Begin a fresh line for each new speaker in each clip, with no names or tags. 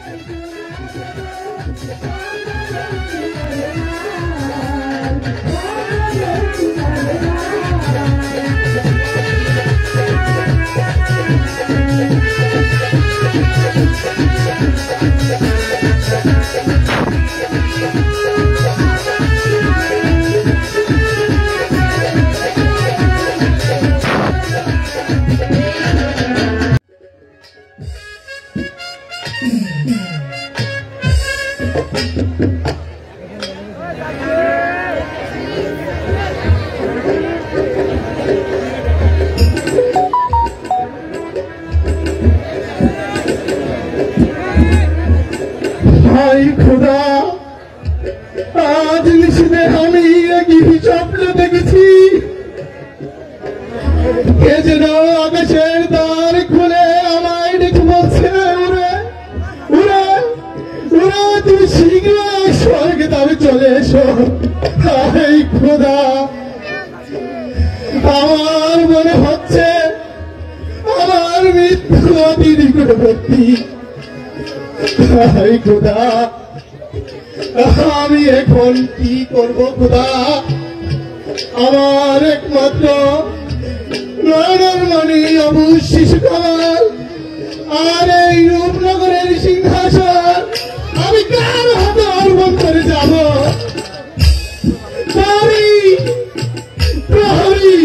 हाय खुदा आज निशिते আমি একই স্বপ্ন দেখেছি কে যেন আকাশের দ্বার খুলে আমায় ডেকে বলছে উড়ে উড়ে উড়ে তুমি শীঘ্রই স্বর্গে তবে চলে এসো। হায় খোদা আমার মনে হচ্ছে আমার মৃত্যু অতি নিকটবর্তী। হায় খোদা আমি এখন কি করব খোদা? আমার একমাত্র নয়নের মণি অবু শিশু কামাল আর এই রূপনগরের সিংহাসন আমি কার হাতে অর্পণ করে যাব? প্রহরী প্রহরী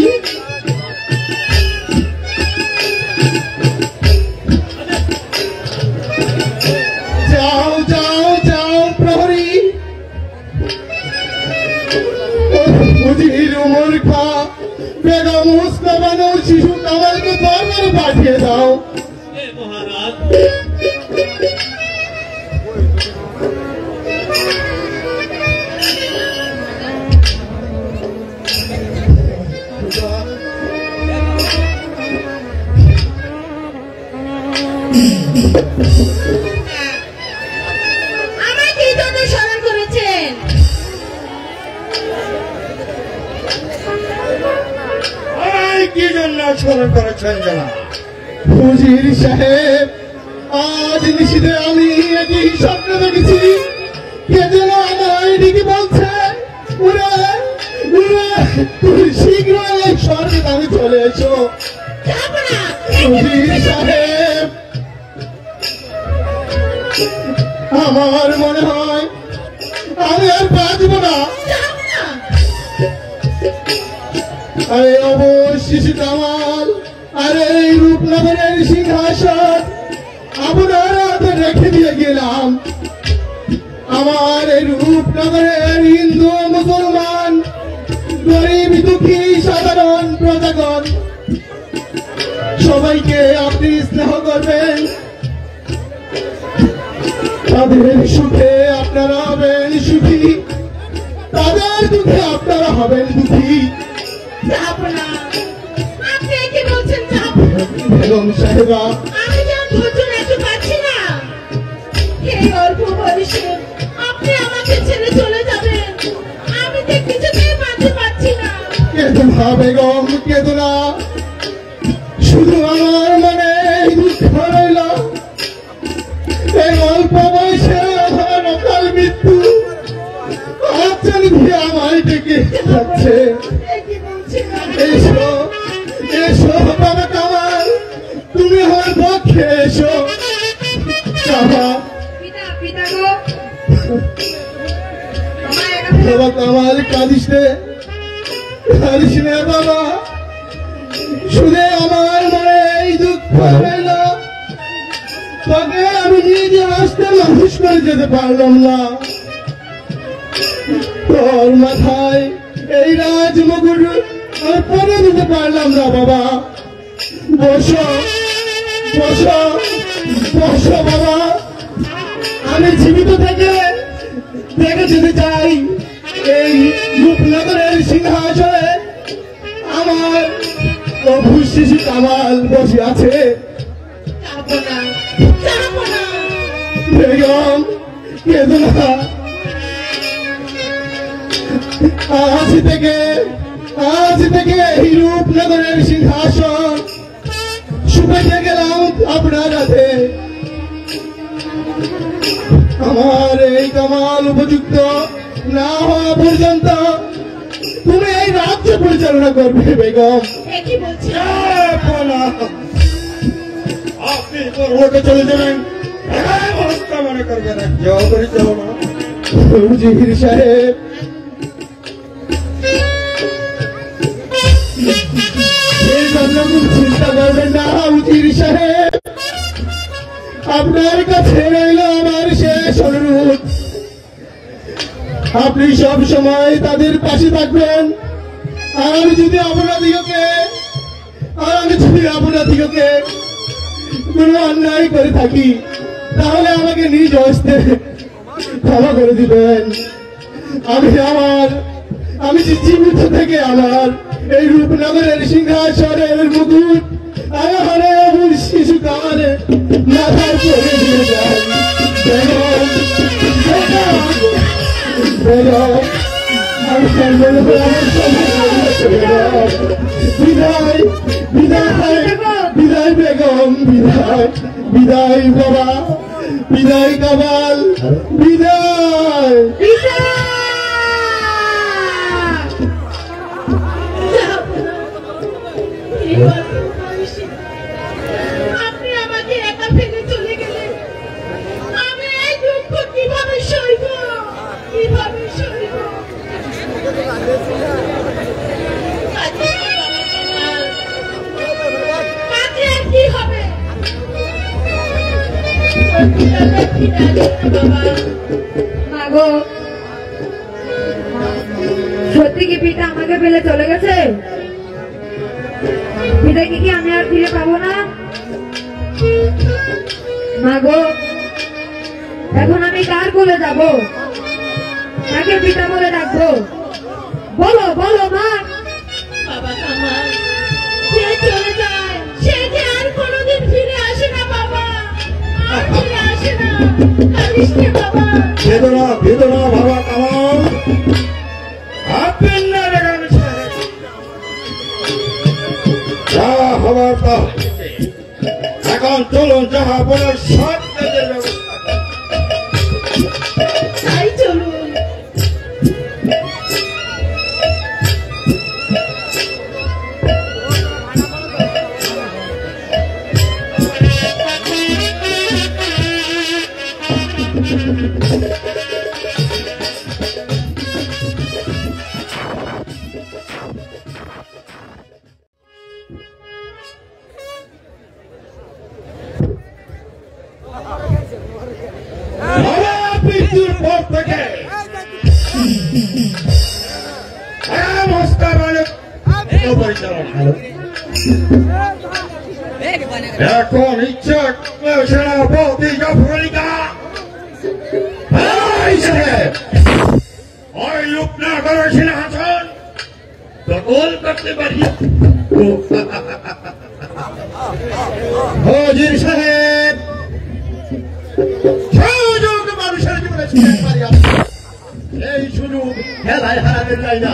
যাও যাও যাও প্রহরী মুজির মূর্খা বেগম মুস্তাফানুর শিশু কামালকে দরবারে পাঠিয়ে দাও।
মহারাজ
আমায় কি জন্য স্মরণ করেছেন?
কি জন্য স্মরণ করেছেন জানা? হুজির সাহেব আজ নিশিতে আমি একই স্বপ্ন দেখেছি কে যেন আমায় ডেকে বলছে উড়ে উড়ে তুমি শীঘ্রই স্বর্গে আমি চলে এসো। হুজির সাহেব আমার মনে হয় আমি আর বাঁচবো না। আরে শিশু কামাল আরে এই রূপনগরের সিংহাসন আপনার হাতে রেখে দিয়ে গেলাম। আমার এই রূপনগরের হিন্দু মুসলমান গরিব দুঃখী সাধারণ প্রজাগণ সবাইকে আপনি স্নেহ করবেন। তাদের সুখে আপনারা হবেন সুখী, তাদের দুঃখে আপনারা হবেন দুঃখী।
আপনি কি বলছেন?
বেগম সাহেবা
আমি যেন ধৈর্য রাখতে পারছি না। এই অল্প বয়সে আপনি আমাকে ছেড়ে চলে যাবেন, আমি তো কিছুতেই মানতে পারছি না।
কেঁদো না বেগম কেঁদো না, শুধু আমার মনে এই দুঃখ রইল এই অল্প বয়সে আমার অকাল মৃত্যু আচ্ছান দিয়ে আমায় ডেকে যাচ্ছে। এসো এসো বাবা কামাল তুমি আমার পক্ষে এসো। বাবা কামাল কাঁদিস নে বাবা, শুনে আমার মনে এই দুঃখ রইল তোকে আমি নিজে আসতে মানুষ করে যেতে পারলাম না। তোর মাথায় এই রাজমুকুট আমি পরে দিতে পারলাম না বাবা। বসো বসো বসো বাবা, আমি জীবিত থেকে দেখে যেতে চাই এই রূপনগরের সিংহাসনে আমার প্রভু শিশু কামাল বসে আছে। বেগম কেঁদো না, আজ থেকে এই রূপনগরের সিংহাসন সুপেতে গেলাম আপনার হাতে। কামাল উপযুক্ত না হওয়া পর্যন্ত তুমি এই রাজ্য পরিচালনা করবে বেগম।
কি বলছি
আপনি পূর্বকে চলে যাবেন, মনে করবেন রাজ্য পরিচালনা। উজির সাহেব এই জন্য চিন্তা করবেন না উজির সাহেব, আপনার কাছে রইল আমার শেষ অনুরোধ, আপনি সব সময় তাদের পাশে থাকবেন। আর আমি যদি আপনাদিগকে কোনো অন্যায় করে থাকি তাহলে আমাকে নিজ হস্তে ক্ষমা করে দিবেন। আমি জীবিত থেকে আমার এই রূপনগরের সিংহাসনের মুকুট আমার শিশু কামারে মাথার করে দিয়ে যান। বিদায় বিদায় বিদায় বেগম, বিদায় বিদায় বাবা, বিদায় কামাল, বিদায়।
আপনি আমাকে একা ফেলে চলে গেলেন, আমি এই দুঃখ কিভাবে সইব, কিভাবে সইব? কি হবে?
মাগো, সত্যি কি পিতা আমাকে ফেলে চলে গেছে? পিতাকে কি আমি আর ফিরে পাবো না? মাগো, এখন আমি কার কোলে যাব? কাকে পিতা বলে ডাকবো? বলো বলো মা।
বাবা কামাল যে চলে যায় সে যে আর কোনোদিন ফিরে আসে না বাবা, আর ফিরে আসে না। কাঁদিস না বাবা।
বেদনা বেদনা বাবা কামাল, ভাববেন না বেগম সাহেব, যা হবার তা হয়েছে। এখন চলুন যাহা বলার সব কাজের ব্যবস্থা।
তাই চলুন।
মৃত্যুর পর থেকে এখন ইচ্ছা সেনাপতি জাফরিকা ওই রূপনগর সিংহাসন দখল করতে পারি। হজির সাহেব, সুযোগ মানুষের জীবনে ছিলেন পারি, এই সুযোগ খেলায় হারাতে চাই না।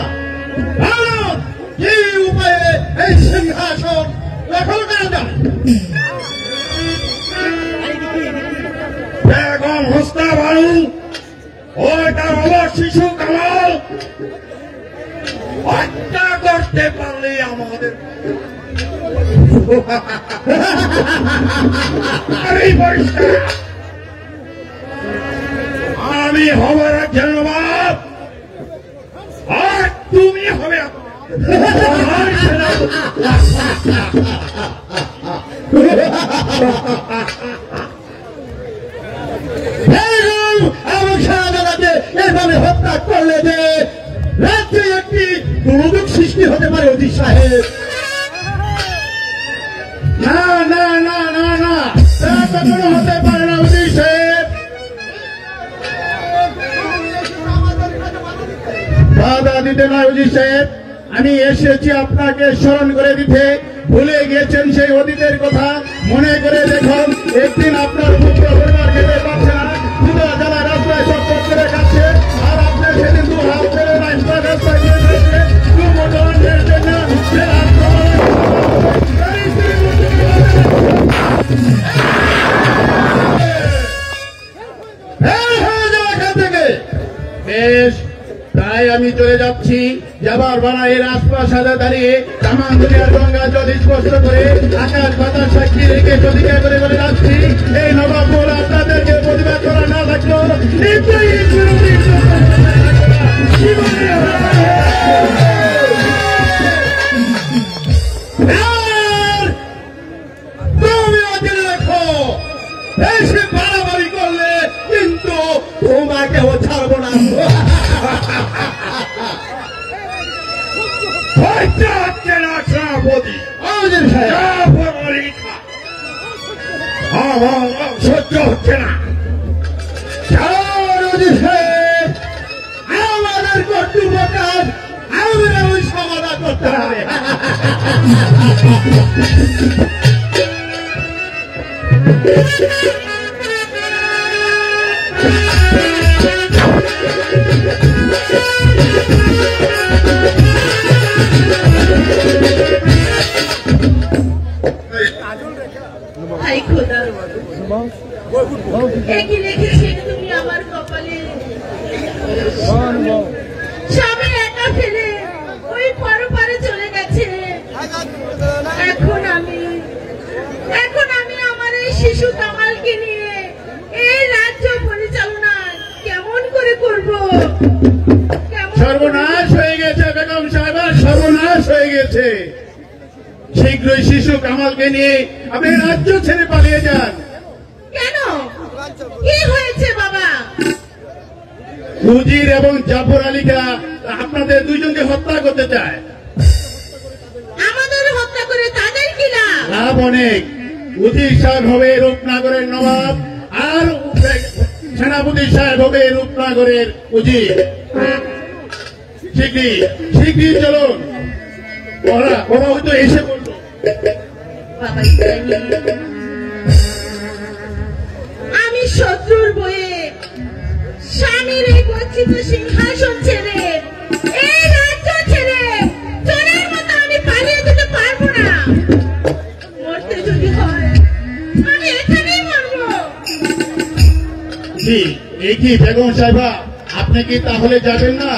ভারত কি উপায়ে এই সিংহাসন দখল করা যায়? বেগম হোসনা বানু ওই তার অবশ শিশু কামাল হত্যা করতে পারলে আমাদের আমি হব রাজ্যের নবাব আর তুমি হবে আমার শাহজাদাকে এভাবে হত্যা করলে যে রাজ্যে একটি দুর্যোগ সৃষ্টি হতে পারে অজিত সাহেব। না না না না না, তা কখনো হতে পারে না অজিত সাহেব। বাধা দিতে নয় অজিত সাহেব, আমি এসেছি আপনাকে স্মরণ করে দিতে। ভুলে গিয়েছেন সেই অতীতের কথা, মনে করে দেখুন একদিন আপনার পুত্র পরিবার খেতে পারছে না, দুটো জ্বালা রাস্তায় চক্কর করে খাচ্ছে, আর আপনি সেদিন দু হাত ধরে রাস্তায় নিয়ে যাচ্ছে দুমোটনের জন্য। হয়ে যাওয়া এখান থেকে শেষ, তাই আমি চলে যাচ্ছি। যাবার বানাইয়ের রাজপ্রাসাদে দাঁড়িয়ে তামান দুনিয়ার গঙ্গা জল স্পষ্ট করে আকাশ বাতাস সাক্ষী রেখে প্রতিজ্ঞা করে বলে যাচ্ছি, এই নবাবপুর আপনাদেরকে প্রতিবাদ করা না থাকলো তুমি অজেনে রাখো, বেশি বাড়াবাড়ি করলে কিন্তু তোমাকেও ছাড়বো না। সহ্য হচ্ছে না, আমাদের কর্তব্য কাজ আমরা ওই সমাধান করতে হবে।
হাই খোদা, একই রেখেছে তুমি আমার কপালে। স্বামী একা ফেলে ওই পরপারে চলে গেছে। এখন আমি আমার এই শিশু কামালকে নিয়ে এই রাজ্য পরিচালনা কেমন করে করব?
সর্বনাশ হয়ে গেছে বেগম সাহেব, সর্বনাশ হয়ে গেছে। শীঘ্রই শিশু কামালকে নিয়ে আপনি রাজ্য ছেড়ে পালিয়ে যান।
কেন, কি হয়েছে বাবা?
উজির এবং জাফর আলীরা আপনাদের দুইজনকে হত্যা করতে চায়।
আমাদের হত্যা করে তাদের কি লাভ?
লাভ অনেক। উজির সাহেব হবে রূপনগরের নবাব, আর সেনাপতি সাহেব হবে রূপনগরের উজির। শীঘ্রই চলুন, ওরা হয়তো এসে বলল।
বাবা ইব্রাহিম, আমি শত্রুর বয়ে স্বামীর এই গচ্ছিত সিংহাসন ছেড়ে এই রাজ্য ছেড়ে চোরের মতো আমি পালিয়ে যেতে পারবো না। মরতে যদি হয় আমি এখানেই মরবো।
কি বেগম সাহেবা, আপনি কি তাহলে যাবেন না?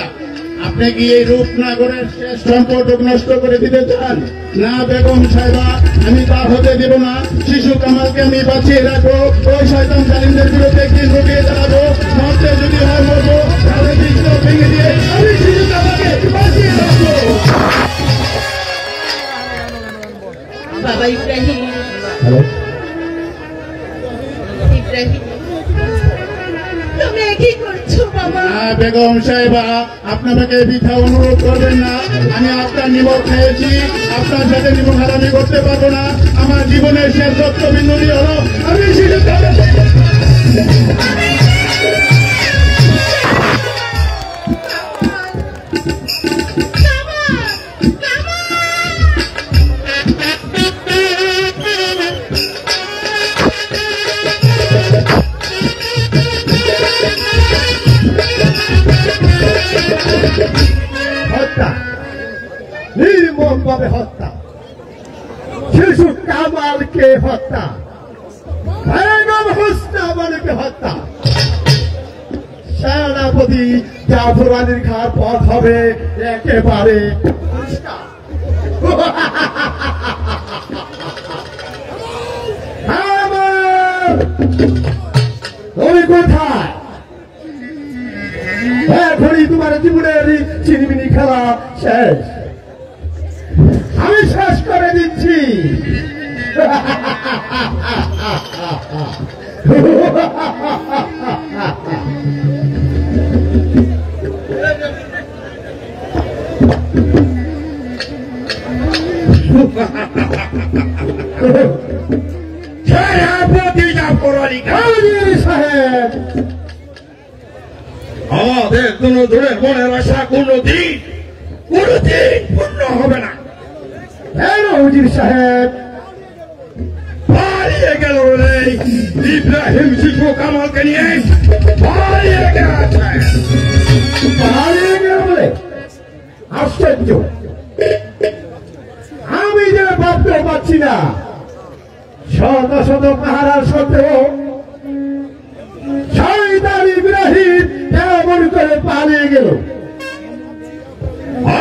আপনি কি এই রূপনগরের শেষ সম্পদ নষ্ট করে দিতে চান? না বেগম সাহেবা, আমি তা হতে দেব না। শিশু কামালকে আমি বাঁচিয়ে রাখবো, ওই শয়তান জালিমদের বিরুদ্ধে একদিন রুটিয়ে দাঁড়াবো। মরতে যদি হয় মরবো, তাহলে বিষ্ণু ভেঙে দিয়ে আমি শিশু কামালকে বাঁচিয়ে রাখবো।
বাবা ইব্রাহিম, তুমি কি করছো বাবা?
বেগম সাহেবা, আপনাকে বৃথা অনুরোধ করবেন না। আমি আপনার নিমক খেয়েছি, আপনার সাথে নিমক হারামি করতে পারবো না। আমার জীবনের শেষ রক্তবিন্দুটি হলো আমি শিশু
হত্যা, নির্মমভাবে হত্যা, শিশু কামালকে হত্যা, বেগম হুসনাবানুকে হত্যা। সেনাপতি জাফর আলীর ঘাড় পথ হবে একেবারে পরিষ্কার। তুমি কোথায়? এখনই তোমার জীবনের চিনিমিনি খেলা শেষ, আমি শেষ করে দিচ্ছি। সাহেব,
আমাদের দুজনের মনের আশা কোনদিন পূর্ণ হবে না।
উজির সাহেব
পালিয়ে গেল রে ইব্রাহিম শিশু কামালকে নিয়ে পালিয়ে গেছে।
পালিয়ে গেল বলে আশ্চর্য, আমি যে ভাবতে পারছি না। শত শত পাহারার সত্ত্বেও শয়তান ইব্রাহিম এমন করে পালিয়ে গেল?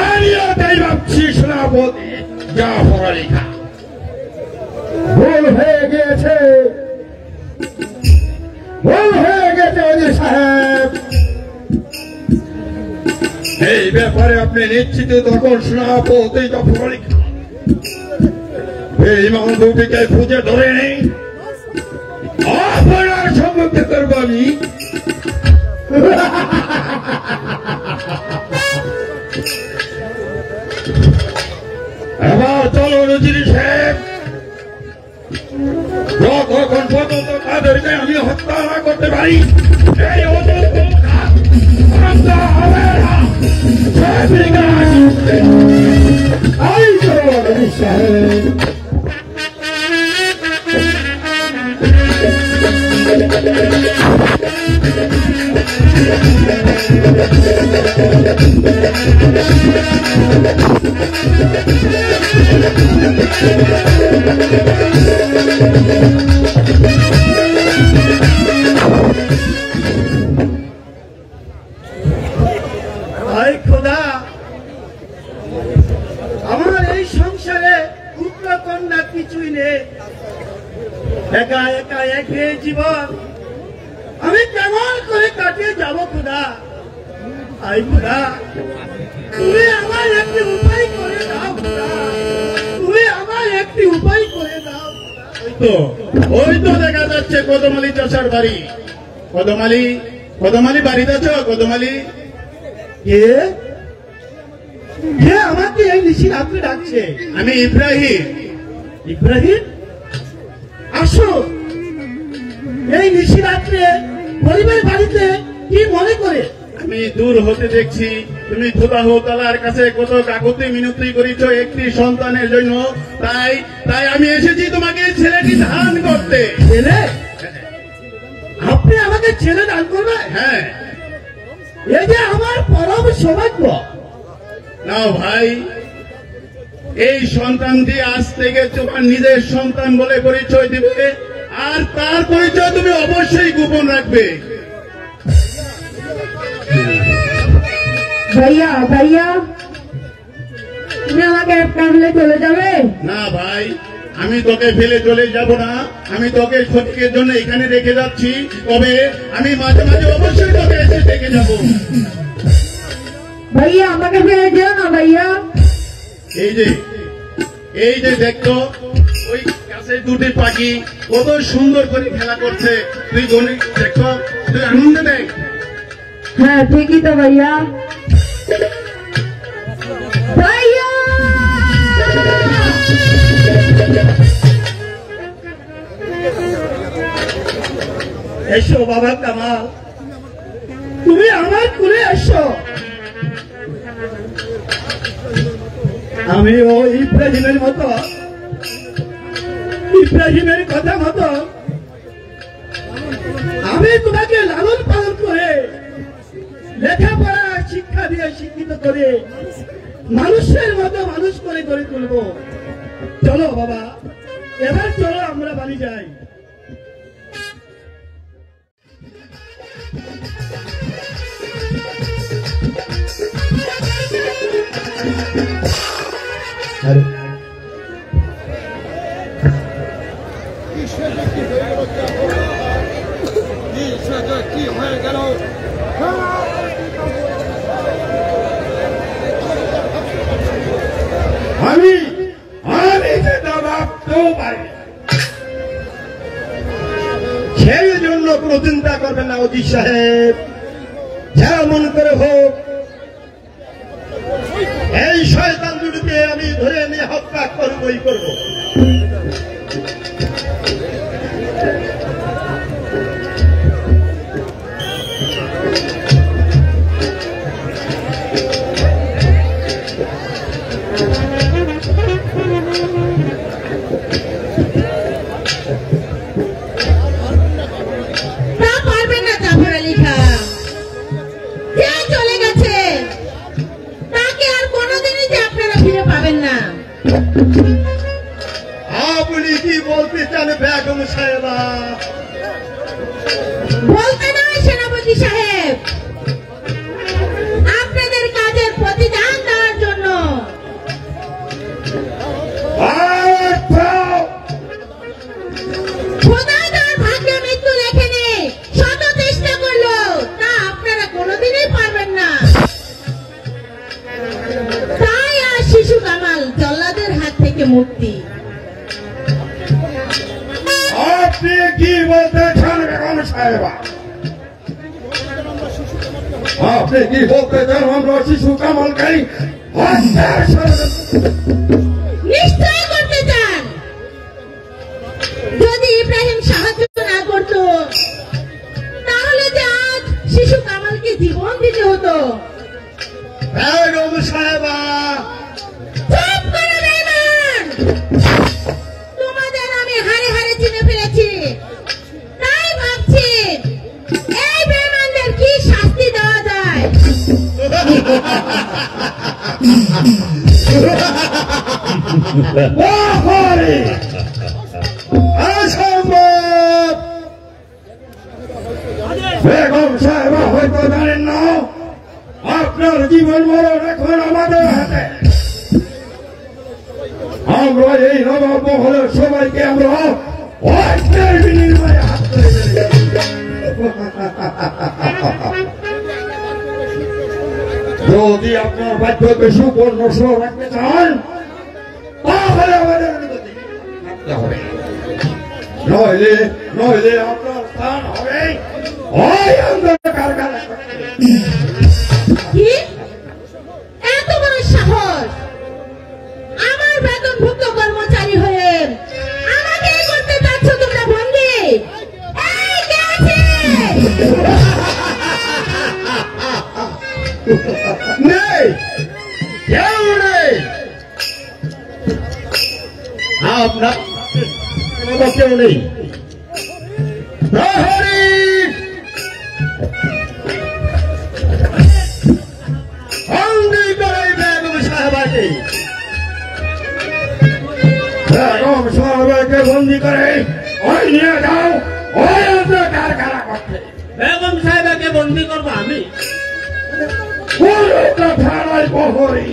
আমিও তাই ভাবছি সেনাপতি জাফর আলী খান।
ভুল হয়ে গিয়েছে, ভুল হয়ে গেছে ওজি সাহেব।
এই ব্যাপারে আপনি নিশ্চিত তখন সেনাপতি জাফর আলী খান এই ইমাম দুটিকে খুঁজে ধরে নেই, আপনার সম্মুখে করবো আমি। এবার চলো নজির সাহেব, যতক্ষণ পর্যন্ত তাদেরকে আমি হত্যা না করতে পারি এই অযোগ্য কাজ বন্ধ হবে না।
এই চলো ওজি সাহেব।
হায় খোদা, আমার এই সংসারে পুত্র কন্যা কিছুই নেই, একা একা একে জীবন আমি কেমন করে কাটিয়ে যাব খোদা। হায় খোদা, তুমি আমার একটি উপায় করে দাও খোদা, তুমি আমার একটি উপায় করে দাও।
ওই তো দেখা যাচ্ছে কদমালি চাষার বাড়ি। কদমালি, কদমালি বাড়িতে আছো? কদমালি
কে কে আমাকে এই নিশি রাত্রে ডাকছে?
আমি ইব্রাহিম।
ইব্রাহিম, আসো। এই নিশি রাত্রে গরিবের বাড়িতে কি মনে করে?
আমি দূর হতে দেখছি তুমি খোদাহ তাআলার কাছে কত কাকুতি মিনতি করেছ একটি সন্তানের জন্য, তাই তাই আমি এসেছি তোমাকে ছেলেটি দান করতে।
ছেলে? আপনি আমাকে ছেলে দান করবেন?
হ্যাঁ।
এই যে আমার পরম সৌভাগ্য।
নাও ভাই, এই সন্তানটি আজ থেকে তোমার নিজের সন্তান বলে পরিচয় দিবে, আর তার পরিচয় তুমি অবশ্যই গোপন রাখবে।
ভাইয়া ভাইয়া, তুমি আমাকে ফেলে চলে যাবে?
না ভাই, আমি তোকে ফেলে চলে যাব না, আমি তোকে ক্ষতির জন্য এখানে রেখে যাচ্ছি, তবে আমি মাঝে মাঝে অবশ্যই তোকে এসে দেখে যাব।
ভাইয়া আমাকে ফেলে যেও না ভাইয়া।
এই যে দেখতো ওই কাছে দুটি পাখি কত সুন্দর করে খেলা করছে, তুই গণিত দেখো, তুই আনন্দ দেখ।
হ্যাঁ ঠিকই তো ভাইয়া। ভাইয়া
এসো বাবা কামাল, তুমি আমার কুলে এসো। আমি ও ইব্রাহিমের মতো, ইব্রাহিমের কথা মতো আমি তোমাকে লালন পালন করে লেখাপড়া শিক্ষা দিয়ে শিক্ষিত করে মানুষের মতো মানুষ করে গড়ে তুলব। চলো বাবা, এবার চলো আমরা বাড়ি যাই।
কি হয়ে গেল? আমি সেটা ভাবতেও পারি। সেই জন্য কোনো চিন্তা করবেন না ওজি সাহেব, যেমন করে হোক এই শয়তান দুটিকে আমি ধরে নিয়ে হত্যা করবই করব।
তা পারবেন না জাফর আলী খান, যে চলে গেছে তাকে আর কোনোদিনই যে আপনারা ফিরে পাবেন না।
আপনি কি বলতে চান বেগম সাহেবা?
বলতে নয় সেনাপতি সাহেব,
সাহেবা, আপনি কি বলতে চান আমরা শিশু কামালকারী হত্যার ষড়যন্ত্র?
নিশ্চয় করতে চান। যদি ইব্রাহিম সাহায্য না করত তাহলে যে আজ শিশু কামালকে জীবন দিতে হতো।
বেগম সাহেবা,
চুপ করো বেঈমান! তোমাদের আমি হাড়ে হাড়ে চিনে ফেলেছি। তাই ভাবছি এই বেঈমানদের কি শাস্তি দেওয়া যায়।
বাহারে অসম্ভব! বেগম সাহেবা হয়তো জানেন না আপনার জীবন মরণ এখন আমাদের হাতে। আমরা এই নবাব মহলের সবাইকে আমরা অর্থের বিনিময়ে হাত করে ফেলেছি। যদি আপনার বাধ্যকে সুপর্ণ সহ রাখতে চান তাহলে আমাদের অনুমতি থাকতে হবে, নইলে নইলে আপনার স্থান হবে ওই অন্ধকার কারাগারে।
কি এত বড় সাহস! আমার বেতনভুক্ত কর্মচারী হয়ে আমাকে করতে চাচ্ছ তোমরা বন্দী? এই কে আছে?
নেই, কেউ নেই। আপনার কেউ নেই। প্রহরী, বন্দী করে বেগম সাহেবাকে। বেগম সাহেবাকে বন্দী করে ওই নিয়ে যাও ওই অন্ধকার কারাগারে।
বেগম সাহেবাকে বন্দি করবো আমি?
পুরো থানায় প্রহরী।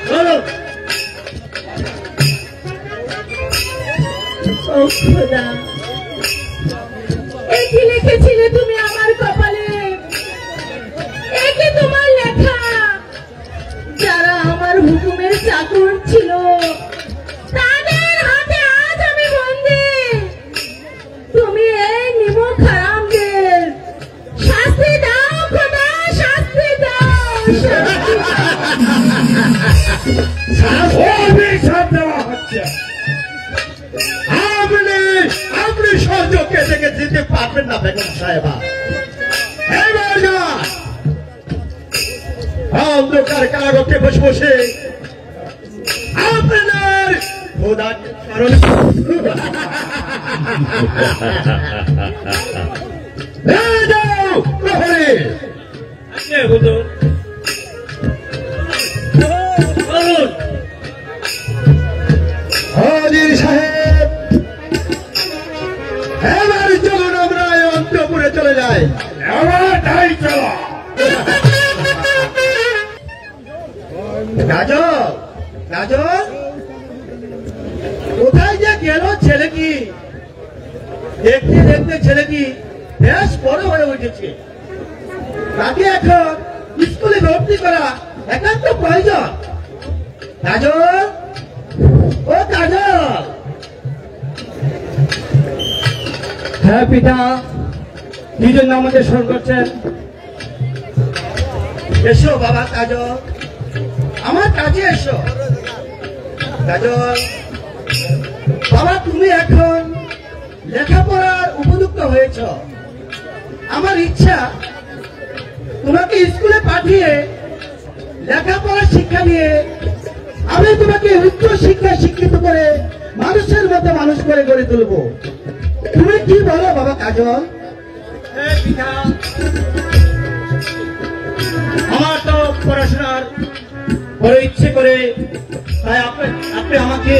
চলো।
ও খোদা, এ কি লিখেছিলে তুমি আমার কপালে? এ কি তোমার লেখা? যারা আমার হুকুমের চাকর ছিল তাদের হাতে আজ আমি বন্দী। তুমি এই নিমক হারামদের শাস্তি দাও খোদা, শাস্তি দাও, শাস্তি দাও।
অভিশাপ দেওয়া হচ্ছে। আপনি আপনি সহ্য কেটে যেতে পারবেন না বেগম সাহেবা। এবার না অন্ধকার কারাগারে বসে বসে আপনার খোদাকে স্মরণ যাও প্রহরী।
আগে হুজুর, বলুন।
হাজির সাহেব, এবার চলুন আমরা এই অন্তপুরে চলে যাই। এবার তাই চলো।
গাজর, গাজর, কোথায় যে গেল ছেলে কি? দেখতে দেখতে ছেলে কি বেশ বড় হয়ে উঠেছে। তাকে এখন স্কুলে ভর্তি করা একান্ত প্রয়োজন। গাজর, ও গাজর।
হ্যাঁ পিতা, কি জন্য আমাকে স্মরণ করছেন?
এসো বাবা কাজল, আমার কাছে এসো। কাজল বাবা, তুমি এখন লেখাপড়ার উপযুক্ত হয়েছ। আমার ইচ্ছা তোমাকে স্কুলে পাঠিয়ে লেখাপড়া শিক্ষা দিয়ে আমি তোমাকে উচ্চ শিক্ষা শিক্ষিত করে মানুষের মতো মানুষ করে গড়ে তুলব। তুমি কি বলো বাবা কাজল? আমার তো পড়াশোনার বড় ইচ্ছে করে, তাই আপনি আমাকে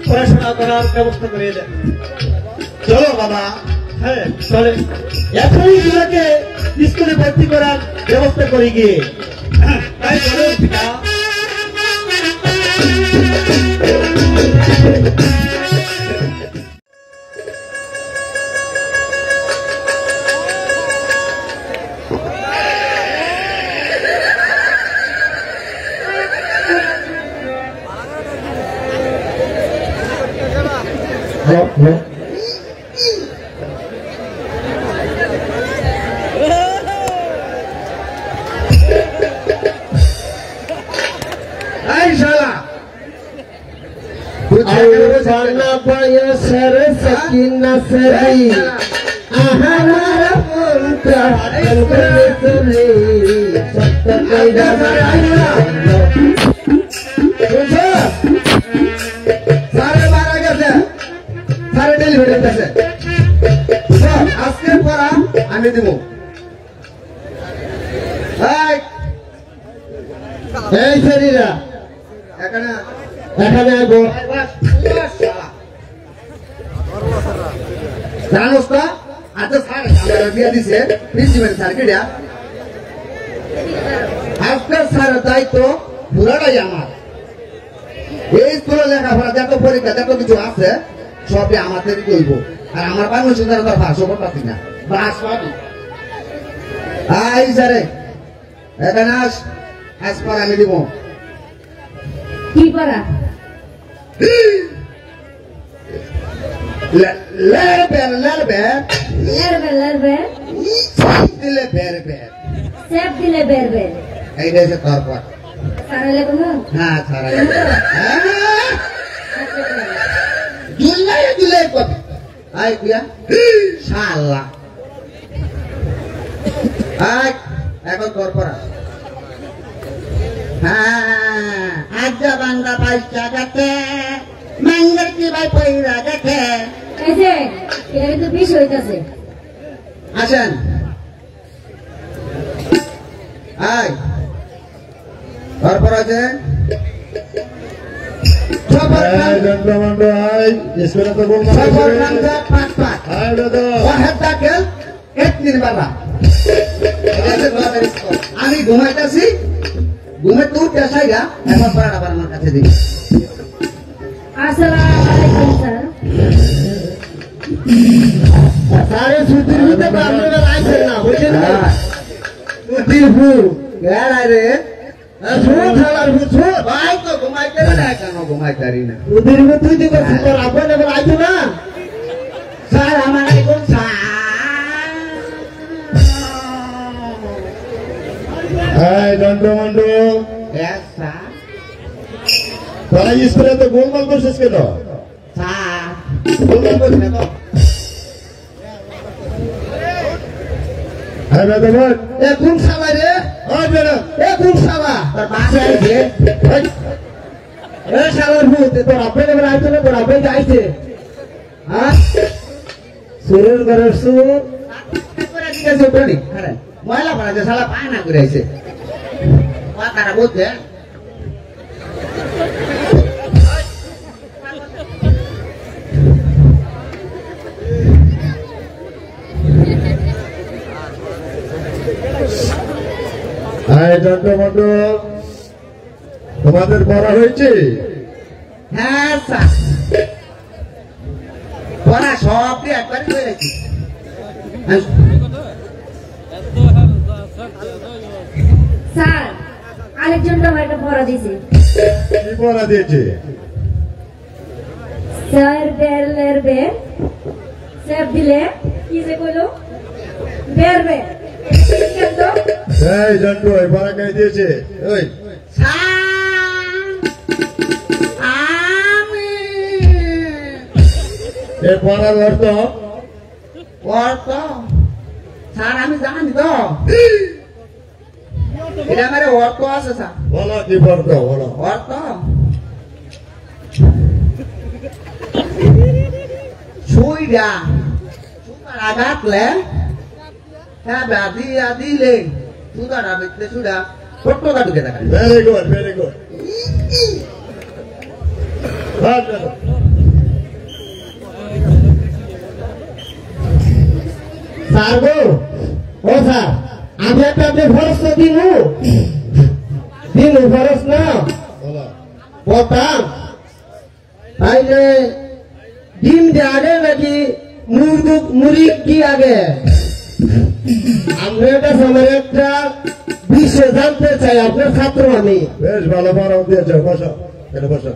পড়াশোনা করার ব্যবস্থা করে দেন। চলো বাবা। হ্যাঁ চলে, এখনই তোমাকে স্কুলে ভর্তি করার ব্যবস্থা করে গিয়ে। তাই চলো পিতা। এই শালা
जाना पाया सर सकीना सरी हमारा पुंता अंकल सरी सत्त कैदा
সাড়ে 12 গেছে সাড়ে ডেলিভারি গেছে আজকে পড়া আমি দিব
এই শরীরা
এখানে
এখানে আইবো
জানোস তো আচ্ছা স্যার আমার বিয়া দিছে প্রিন্সিপাল স্যার কেডা আজকে স্যার দায়িত্ব পুরাটাই আমার এই স্কুলে লেখাপড়া যত পরীক্ষা যত কিছু আছে সবই আমাদের করব আর আমার পারমিশন দ্বারা তো ভাষা করতে না বাস পাবি আই স্যারে এখানে আজ পর আমি দিব
কি পড়া
লেরবে
লেরবে
দিলে বেরবে
সেফ দিলে বেরবে
এইটা হচ্ছে তারপর
সারালে কোনো
হ্যাঁ ছাড়া জুলাই কবি আই কুয়া শালা আই এখন তারপর হ্যাঁ আজ্জা বান্দা পয়সা গেছে মাঙ্গর কি ভাই পয়রা গেছে
এই যে এটা কিন্তু বিষ হইতাছে
আসেন আই তারপর আছে সবার আমি ঘুমাইতেছি ঘুমে তো উঠে গা এখন পড়াটা আবার আমার কাছে দিবি
আসসালামু আলাইকুম স্যার
सारे सूत्र भी तो आपने लाए थे ना बोले ना
দিল হু গেল রে
सुन थाला सुन
ভাই তো ঘুমাইতে না কেন ঘুমাইতারি না
उधर में तू देखो सुपर आपने ने लाए थे ना
স্যার আমার আলাইকুম স্যার
এই দন্ড মন্ডু
এস স্যার
তারা স্কুলে তো গোলমাল করছিস কেন
স্যার গোলমাল করছ না তো
হ্যাঁ দাদা
এ কোন শালা রে
ওই বেটা
এ কোন শালা তোর বাসে আইছে
ए शाला भूत तो आपने ने लाए थे ना तो आपने जाए थे हां सुरर करसु
করে দিয়েছে প্রাণী আরে ময়লা পড়া যে শালা পায় না করে আইছে কথাটা বুঝছে
এই দন্ড মন্ডু তোমাদের পড়া হয়েছে
হ্যাঁ স্যার পড়া সবটি একবারই হয়ে গেছে
স্যার আরেকজনটা আমার একটা পড়া দিছে
কি পড়া দিয়েছে
স্যার বের বের সেফ দিলে কি যে কইলো বের বের কেন তো
এই দন্ড এই পড়া কে দিয়েছে ওই
আমি
এই পড়ার অর্থ
অর্থ স্যার আমি জানি তো এটা আমার অর্থ আছে স্যার
বলো কি অর্থ বলো
অর্থ সুইডা সুতার আঘাতলে হ্যাঁ দিয়া দিলে সুতার আঘাতলে সুদা ছোট্ট কাটুকে দেখা
very good very good
sir गो ओ सर আমি একটা আপনি ফরস দিন ফরস না
বলো
বলতাম তাইলে ডিম যে আগে নাকি মুরগি কি আগে আমরা এটা সময় একটা বিষয় জানতে চাই আপনার ছাত্র আমি
বেশ ভালো পড়া দিয়েছে বসো এটা বসো